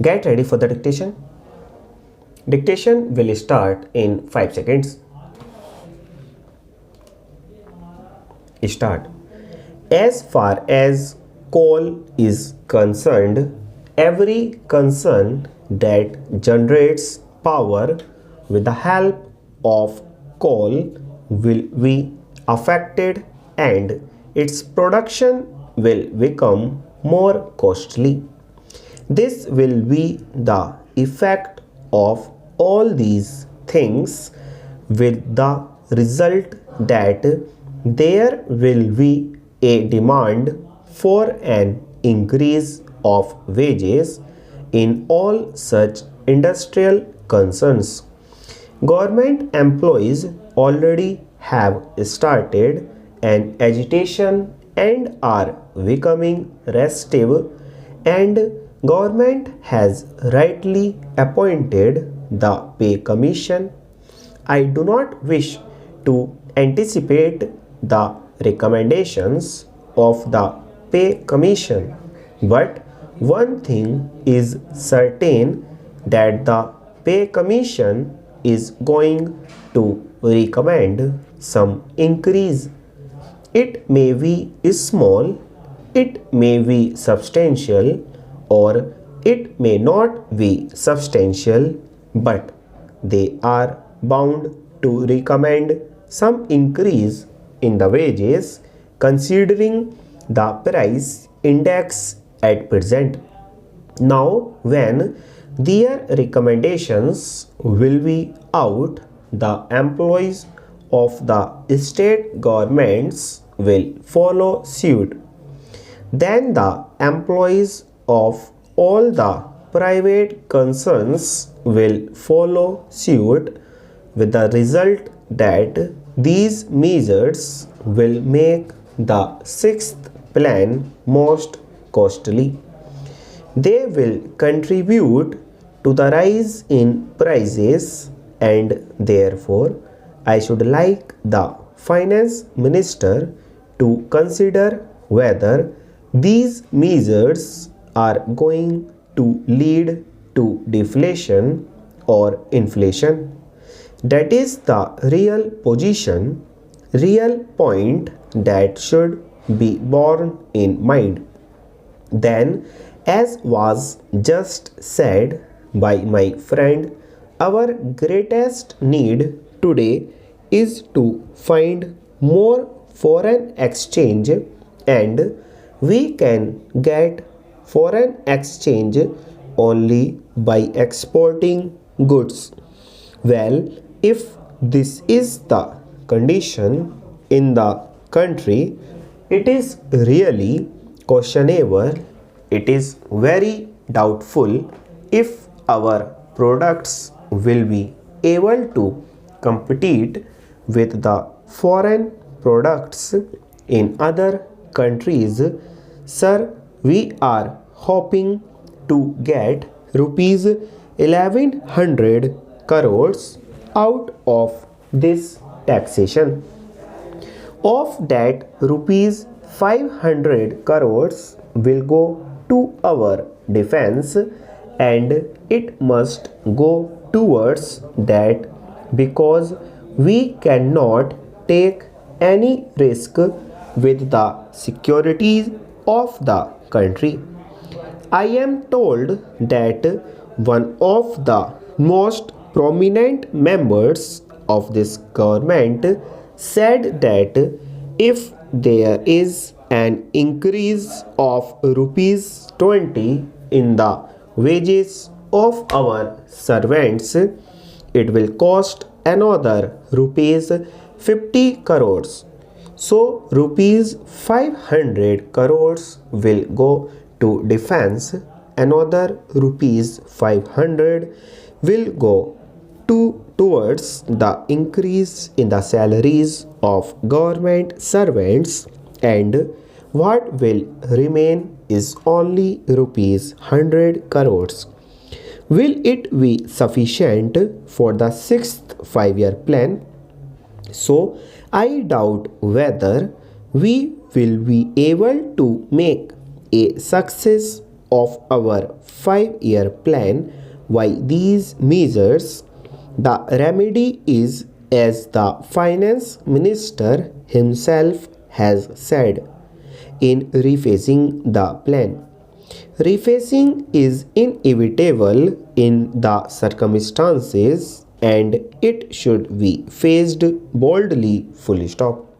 Get ready for the dictation. Dictation will start in 5 seconds. Start. As far as coal is concerned, every concern that generates power with the help of coal will be affected and its production will become more costly. This will be the effect of all these things, with the result that there will be a demand for an increase of wages in all such industrial concerns. Government employees already have started an agitation and are becoming restive, and government has rightly appointed the pay commission. I do not wish to anticipate the recommendations of the pay commission, but one thing is certain, that the pay commission is going to recommend some increase. It may be small, it may be substantial, or it may not be substantial, but they are bound to recommend some increase in the wages, considering the price index at present. Now, when their recommendations will be out, the employees of the state governments will follow suit. Then the employees of all the private concerns will follow suit, with the result that these measures will make the sixth plan most costly. They will contribute to the rise in prices, and therefore I should like the finance minister to consider whether these measures are going to lead to deflation or inflation. That is the real point that should be borne in mind. Then, as was just said by my friend, our greatest need today is to find more foreign exchange, and we can get foreign exchange only by exporting goods. Well, if this is the condition in the country, it is really questionable. It is very doubtful if our products will be able to compete with the foreign products in other countries. Sir, we are hoping to get rupees 1100 crores out of this taxation. Of that, rupees 500 crores will go to our defense, and it must go towards that, because we cannot take any risk with the security of the country. I am told that one of the most prominent members of this government said that if there is an increase of rupees 20 in the wages of our servants, it will cost another rupees 50 crores. So rupees 500 crores will go to defense, another rupees 500 will go towards the increase in the salaries of government servants, and what will remain is only rupees 100 crores. Will it be sufficient for the sixth 5-year plan? So I doubt whether we will be able to make a success of our 5-year plan by these measures. The remedy is, as the Finance Minister himself has said, in rephasing the plan. Rephasing is inevitable in the circumstances and it should be phased boldly, full stop.